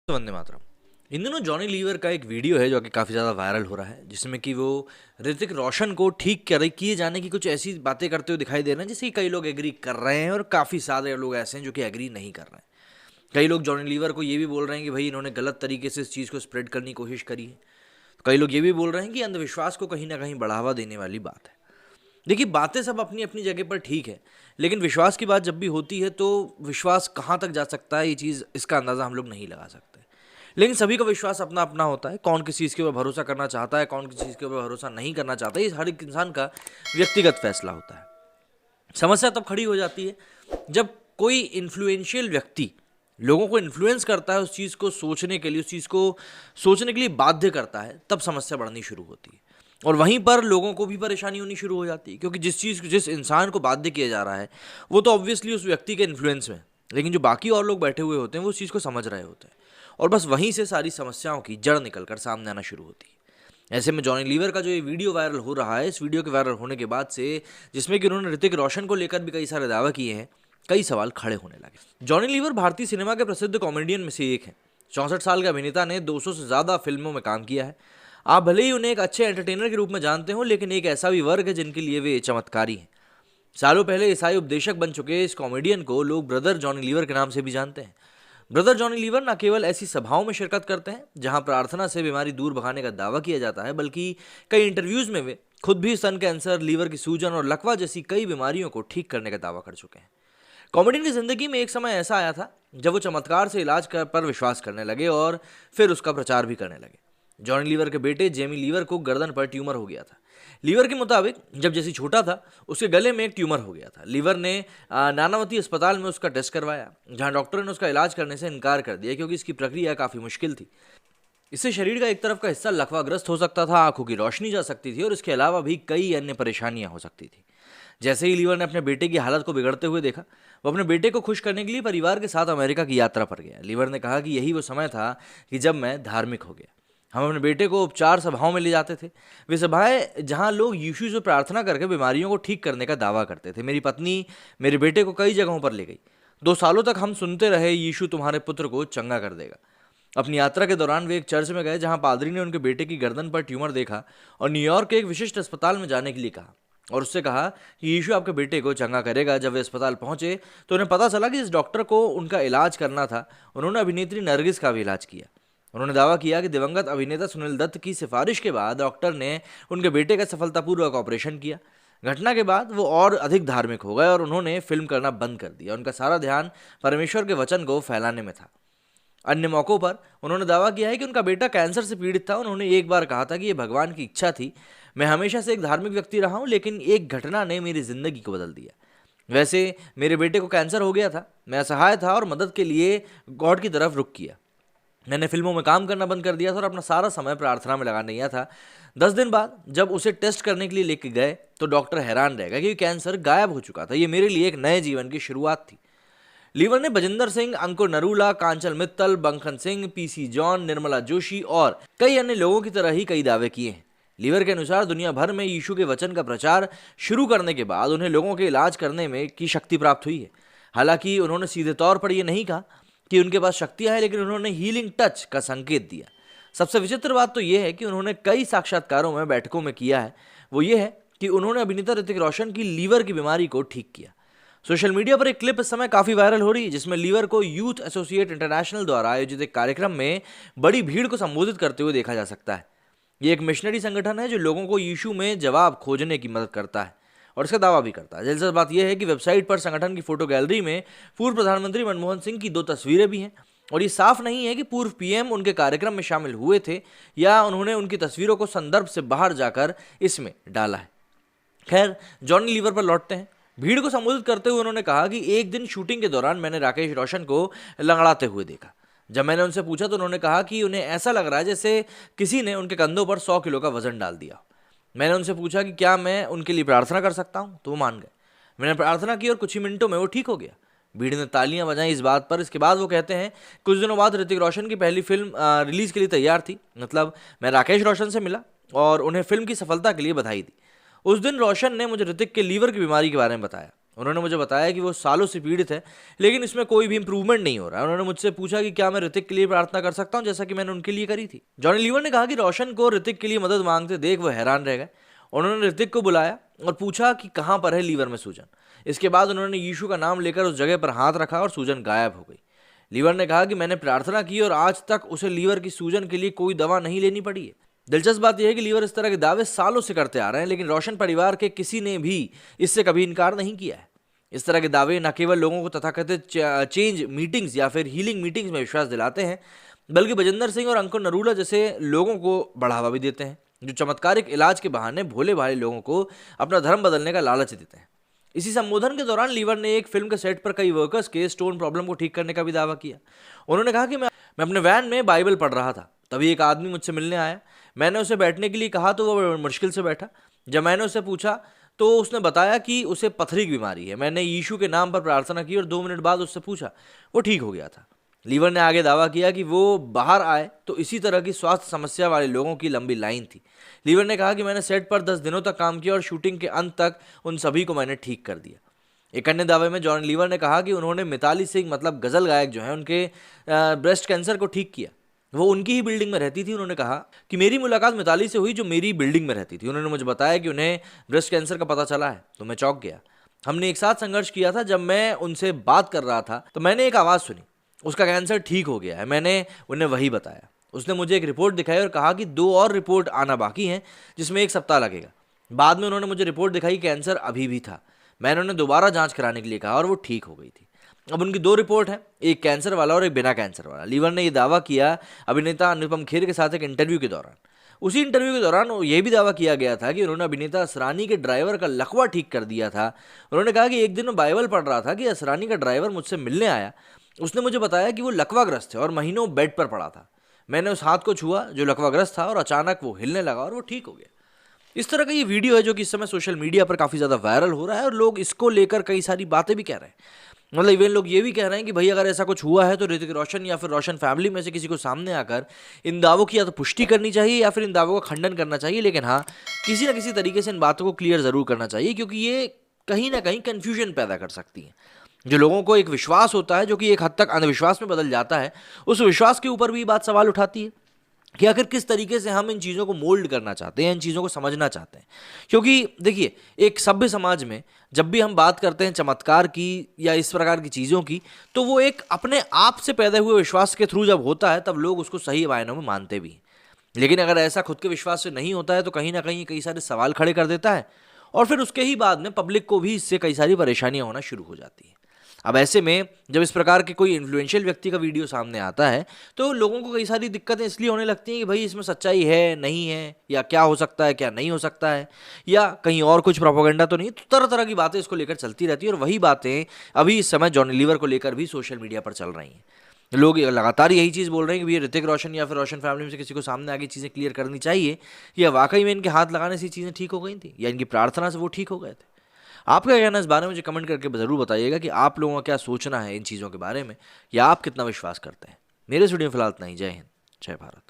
वंदे मातरम। इन दिनों Johnny liver का एक वीडियो है जो कि काफ़ी ज़्यादा वायरल हो रहा है, जिसमें कि वो ऋतिक रोशन को ठीक करे किए जाने की कुछ ऐसी बातें करते हुए दिखाई दे रहे हैं जिससे कि कई लोग एग्री कर रहे हैं और काफ़ी सारे लोग ऐसे हैं जो कि एग्री नहीं कर रहे हैं। कई लोग जॉनी लीवर को ये भी बोल रहे हैं कि भाई इन्होंने गलत तरीके से इस चीज़ को स्प्रेड करने की कोशिश करी है। कई लोग ये भी बोल रहे हैं कि अंधविश्वास को कहीं ना कहीं बढ़ावा देने वाली बात है। देखिए, बातें सब अपनी अपनी जगह पर ठीक है, लेकिन विश्वास की बात जब भी होती है तो विश्वास कहाँ तक जा सकता है, ये चीज़ इसका अंदाज़ा हम लोग नहीं लगा सकते। लेकिन सभी का विश्वास अपना अपना होता है। कौन किस चीज़ के ऊपर भरोसा करना चाहता है, कौन किस चीज़ के ऊपर भरोसा नहीं करना चाहता है, ये हर एक इंसान का व्यक्तिगत फैसला होता है। समस्या तब खड़ी हो जाती है जब कोई इन्फ्लुएंशियल व्यक्ति लोगों को इन्फ्लुएंस करता है, उस चीज़ को सोचने के लिए, उस चीज़ को सोचने के लिए बाध्य करता है, तब समस्या बढ़नी शुरू होती है। और वहीं पर लोगों को भी परेशानी होनी शुरू हो जाती है, क्योंकि जिस इंसान को बाध्य किया जा रहा है वो तो ऑब्वियसली उस व्यक्ति के इन्फ्लुएंस में, लेकिन जो बाकी और लोग बैठे हुए होते हैं वो उस चीज़ को समझ रहे होते हैं, और बस वहीं से सारी समस्याओं की जड़ निकलकर सामने आना शुरू होती है। ऐसे में जॉनी लीवर का जो ये वीडियो वायरल हो रहा है, इस वीडियो के वायरल होने के बाद से, जिसमें कि उन्होंने ऋतिक रोशन को लेकर भी कई सारे दावा किए हैं, कई सवाल खड़े होने लगे। जॉनी लीवर भारतीय सिनेमा के प्रसिद्ध कॉमेडियन में से एक हैं। 64 साल के अभिनेता ने 200 से ज़्यादा फिल्मों में काम किया है। आप भले ही उन्हें एक अच्छे एंटरटेनर के रूप में जानते हो, लेकिन एक ऐसा भी वर्ग है जिनके लिए वे चमत्कारी हैं। सालों पहले ईसाई उपदेशक बन चुके इस कॉमेडियन को लोग ब्रदर जॉनी लीवर के नाम से भी जानते हैं। ब्रदर जॉनी लीवर न केवल ऐसी सभाओं में शिरकत करते हैं जहां प्रार्थना से बीमारी दूर भगाने का दावा किया जाता है, बल्कि कई इंटरव्यूज में वे खुद भी स्तन कैंसर, लीवर की सूजन और लकवा जैसी कई बीमारियों को ठीक करने का दावा कर चुके हैं। कॉमेडियन की जिंदगी में एक समय ऐसा आया था जब वो चमत्कार से पर विश्वास करने लगे और फिर उसका प्रचार भी करने लगे। जॉनी लीवर के बेटे जेमी लीवर को गर्दन पर ट्यूमर हो गया था। लीवर के मुताबिक जब जैसी छोटा था उसके गले में एक ट्यूमर हो गया था। लीवर ने नानावती अस्पताल में उसका टेस्ट करवाया, जहां डॉक्टर ने उसका इलाज करने से इनकार कर दिया क्योंकि इसकी प्रक्रिया काफ़ी मुश्किल थी। इससे शरीर का एक तरफ का हिस्सा लकवाग्रस्त हो सकता था, आंखों की रोशनी जा सकती थी और इसके अलावा भी कई अन्य परेशानियां हो सकती थी। जैसे ही लीवर ने अपने बेटे की हालत को बिगड़ते हुए देखा, वो अपने बेटे को खुश करने के लिए परिवार के साथ अमेरिका की यात्रा पर गया। लीवर ने कहा कि यही वो समय था कि जब मैं धार्मिक हो गया। हम अपने बेटे को उपचार सभाओं में ले जाते थे, वे सभाएं जहां लोग यीशु से प्रार्थना करके बीमारियों को ठीक करने का दावा करते थे। मेरी पत्नी मेरे बेटे को कई जगहों पर ले गई। 2 सालों तक हम सुनते रहे, यीशु तुम्हारे पुत्र को चंगा कर देगा। अपनी यात्रा के दौरान वे एक चर्च में गए जहां पादरी ने उनके बेटे की गर्दन पर ट्यूमर देखा और न्यूयॉर्क के एक विशिष्ट अस्पताल में जाने के लिए कहा और उससे कहा कि यीशु आपके बेटे को चंगा करेगा। जब वे अस्पताल पहुंचे तो उन्हें पता चला कि जिस डॉक्टर को उनका इलाज करना था, उन्होंने अभिनेत्री नरगिस का भी इलाज किया। उन्होंने दावा किया कि दिवंगत अभिनेता सुनील दत्त की सिफारिश के बाद डॉक्टर ने उनके बेटे का सफलतापूर्वक ऑपरेशन किया। घटना के बाद वो और अधिक धार्मिक हो गए और उन्होंने फिल्म करना बंद कर दिया। उनका सारा ध्यान परमेश्वर के वचन को फैलाने में था। अन्य मौक़ों पर उन्होंने दावा किया है कि उनका बेटा कैंसर से पीड़ित था। उन्होंने एक बार कहा था कि ये भगवान की इच्छा थी। मैं हमेशा से एक धार्मिक व्यक्ति रहा हूँ, लेकिन एक घटना ने मेरी ज़िंदगी को बदल दिया। वैसे मेरे बेटे को कैंसर हो गया था, मैं असहाय था और मदद के लिए गॉड की तरफ रुख किया। मैंने फिल्मों में काम करना बंद कर दिया था और अपना सारा समय प्रार्थना में लगा दिया था। 10 दिन बाद जब उसे टेस्ट करने के लिए लेके गए तो डॉक्टर हैरान रह गए कि कैंसर गायब हो चुका था। ये मेरे लिए एक नए जीवन की शुरुआत थी। लीवर ने बजिंदर सिंह, अंकुर नरूला, कांचन मित्तल, बंखन सिंह, पीसी जॉन, निर्मला जोशी और कई अन्य लोगों की तरह ही कई दावे किए हैं। लीवर के अनुसार दुनिया भर में यीशु के वचन का प्रचार शुरू करने के बाद उन्हें लोगों के इलाज करने में की शक्ति प्राप्त हुई है। हालांकि उन्होंने सीधे तौर पर यह नहीं कहा कि उनके पास शक्तियां हैं, लेकिन उन्होंने हीलिंग टच का संकेत दिया। सबसे विचित्र बात तो यह है कि उन्होंने कई साक्षात्कारों में, बैठकों में किया है, वो ये है कि उन्होंने अभिनेता ऋतिक रोशन की लीवर की बीमारी को ठीक किया। सोशल मीडिया पर एक क्लिप इस समय काफी वायरल हो रही है जिसमें लीवर को यूथ एसोसिएट इंटरनेशनल द्वारा आयोजित एक कार्यक्रम में बड़ी भीड़ को संबोधित करते हुए देखा जा सकता है। ये एक मिशनरी संगठन है जो लोगों को यीशु में जवाब खोजने की मदद करता है और इसका दावा भी करता है। दिलचस्प बात यह है कि वेबसाइट पर संगठन की फोटो गैलरी में पूर्व प्रधानमंत्री मनमोहन सिंह की 2 तस्वीरें भी हैं और ये साफ नहीं है कि पूर्व पीएम उनके कार्यक्रम में शामिल हुए थे या उन्होंने उनकी तस्वीरों को संदर्भ से बाहर जाकर इसमें डाला है। खैर, जॉनी लीवर पर लौटते हैं। भीड़ को संबोधित करते हुए उन्होंने कहा कि एक दिन शूटिंग के दौरान मैंने राकेश रोशन को लंगड़ाते हुए देखा। जब मैंने उनसे पूछा तो उन्होंने कहा कि उन्हें ऐसा लग रहा है जैसे किसी ने उनके कंधों पर 100 किलो का वजन डाल दिया। मैंने उनसे पूछा कि क्या मैं उनके लिए प्रार्थना कर सकता हूँ, तो वो मान गए। मैंने प्रार्थना की और कुछ ही मिनटों में वो ठीक हो गया। भीड़ ने तालियां बजाई इस बात पर। इसके बाद वो कहते हैं, कुछ दिनों बाद ऋतिक रोशन की पहली फिल्म रिलीज के लिए तैयार थी। मतलब मैं राकेश रोशन से मिला और उन्हें फिल्म की सफलता के लिए बधाई दी। उस दिन रोशन ने मुझे ऋतिक के लीवर की बीमारी के बारे में बताया उन्होंने मुझे बताया कि वो सालों से पीड़ित है, लेकिन इसमें कोई भी इंप्रूवमेंट नहीं हो रहा है। उन्होंने मुझसे पूछा कि क्या मैं ऋतिक के लिए प्रार्थना कर सकता हूं, जैसा कि मैंने उनके लिए करी थी। जॉनी लीवर ने कहा कि रोशन को ऋतिक के लिए मदद मांगते देख वो हैरान रह गए। उन्होंने ऋतिक को बुलाया और पूछा कि कहाँ पर है लीवर में सूजन। इसके बाद उन्होंने यीशु का नाम लेकर उस जगह पर हाथ रखा और सूजन गायब हो गई। लीवर ने कहा कि मैंने प्रार्थना की और आज तक उसे लीवर की सूजन के लिए कोई दवा नहीं लेनी पड़ी है। दिलचस्प बात यह है कि लीवर इस तरह के दावे सालों से करते आ रहे हैं, लेकिन रोशन परिवार के किसी ने भी इससे कभी इनकार नहीं किया है। इस तरह के दावे न केवल लोगों को तथाकथित चेंज मीटिंग्स या फिर हीलिंग मीटिंग्स में विश्वास दिलाते हैं, बल्कि बजिंदर सिंह और अंकुर नरूला जैसे लोगों को बढ़ावा भी देते हैं, जो चमत्कारिक इलाज के बहाने भोले भाले लोगों को अपना धर्म बदलने का लालच देते हैं। इसी संबोधन के दौरान लीवर ने एक फिल्म के सेट पर कई वर्कर्स के स्टोन प्रॉब्लम को ठीक करने का भी दावा किया। उन्होंने कहा कि मैं अपने वैन में बाइबल पढ़ रहा था, तभी एक आदमी मुझसे मिलने आया। मैंने उसे बैठने के लिए कहा तो वो मुश्किल से बैठा। जब मैंने उससे पूछा तो उसने बताया कि उसे पथरी की बीमारी है। मैंने यीशु के नाम पर प्रार्थना की और 2 मिनट बाद उससे पूछा, वो ठीक हो गया था। लीवर ने आगे दावा किया कि वो बाहर आए तो इसी तरह की स्वास्थ्य समस्या वाले लोगों की लंबी लाइन थी। लीवर ने कहा कि मैंने सेट पर 10 दिनों तक काम किया और शूटिंग के अंत तक उन सभी को मैंने ठीक कर दिया। एक अन्य दावे में जॉनी लीवर ने कहा कि उन्होंने मिताली सिंह मतलब गजल गायक जो है उनके ब्रेस्ट कैंसर को ठीक किया। वो उनकी ही बिल्डिंग में रहती थी। उन्होंने कहा कि मेरी मुलाकात मिताली से हुई जो मेरी बिल्डिंग में रहती थी। उन्होंने मुझे बताया कि उन्हें ब्रेस्ट कैंसर का पता चला है, तो मैं चौंक गया। हमने एक साथ संघर्ष किया था। जब मैं उनसे बात कर रहा था तो मैंने एक आवाज़ सुनी, उसका कैंसर ठीक हो गया है। मैंने उन्हें वही बताया। उसने मुझे एक रिपोर्ट दिखाई और कहा कि 2 और रिपोर्ट आना बाकी हैं, जिसमें 1 सप्ताह लगेगा। बाद में उन्होंने मुझे रिपोर्ट दिखाई, कैंसर अभी भी था। मैंने उन्हें दोबारा जांच कराने के लिए कहा और वो ठीक हो गई थी। अब उनकी 2 रिपोर्ट हैं, एक कैंसर वाला और एक बिना कैंसर वाला। लीवर ने यह दावा किया अभिनेता अनुपम खेर के साथ एक इंटरव्यू के दौरान। उसी इंटरव्यू के दौरान यह भी दावा किया गया था कि उन्होंने अभिनेता असरानी के ड्राइवर का लकवा ठीक कर दिया था। उन्होंने कहा कि एक दिन मैं बाइबल पढ़ रहा था कि असरानी का ड्राइवर मुझसे मिलने आया। उसने मुझे बताया कि वो लकवाग्रस्त है और महीनों बेड पर पड़ा था। मैंने उस हाथ को छुआ जो लकवाग्रस्त था और अचानक वो हिलने लगा और वो ठीक हो गया। इस तरह का ये वीडियो है जो कि इस समय सोशल मीडिया पर काफ़ी ज़्यादा वायरल हो रहा है और लोग इसको लेकर कई सारी बातें भी कह रहे हैं। मतलब इवन लोग ये भी कह रहे हैं कि भाई अगर ऐसा कुछ हुआ है तो ऋतिक रोशन या फिर रोशन फैमिली में से किसी को सामने आकर इन दावों की या तो पुष्टि करनी चाहिए या फिर इन दावों का खंडन करना चाहिए। लेकिन हाँ, किसी ना किसी तरीके से इन बातों को क्लियर ज़रूर करना चाहिए, क्योंकि ये कहीं ना कहीं कन्फ्यूजन पैदा कर सकती है। जो लोगों को एक विश्वास होता है जो कि एक हद तक अंधविश्वास में बदल जाता है, उस विश्वास के ऊपर भी बात सवाल उठाती है कि आखिर किस तरीके से हम इन चीज़ों को मोल्ड करना चाहते हैं, इन चीज़ों को समझना चाहते हैं। क्योंकि देखिए, एक सभ्य समाज में जब भी हम बात करते हैं चमत्कार की या इस प्रकार की चीज़ों की, तो वो एक अपने आप से पैदा हुए विश्वास के थ्रू जब होता है तब लोग उसको सही मायनों में मानते भी हैं। लेकिन अगर ऐसा खुद के विश्वास से नहीं होता है तो कहीं ना कहीं कई सारे सवाल खड़े कर देता है और फिर उसके ही बाद में पब्लिक को भी इससे कई सारी परेशानियां होना शुरू हो जाती हैं। अब ऐसे में जब इस प्रकार के कोई इन्फ्लुएंशियल व्यक्ति का वीडियो सामने आता है तो लोगों को कई सारी दिक्कतें इसलिए होने लगती हैं कि भाई इसमें सच्चाई है, नहीं है, या क्या हो सकता है, क्या नहीं हो सकता है, या कहीं और कुछ प्रोपेगेंडा तो नहीं। तो तरह तरह की बातें इसको लेकर चलती रहती है और वही बातें अभी इस समय जॉनी लीवर को लेकर भी सोशल मीडिया पर चल रही हैं। लोग लगातार यही चीज़ बोल रहे हैं कि भैया ऋतिक रोशन या फिर रोशन फैमिली में से किसी को सामने आके चीज़ें क्लियर करनी चाहिए, या वाकई में इनके हाथ लगाने से चीज़ें ठीक हो गई थी या इनकी प्रार्थना से वो ठीक हो गए थे। आपका क्या कहना है इस बारे में मुझे कमेंट करके ज़रूर बताइएगा कि आप लोगों का क्या सोचना है इन चीज़ों के बारे में, या आप कितना विश्वास करते हैं। मेरे इस वीडियो में फिलहाल इतना ही। जय हिंद, जय भारत।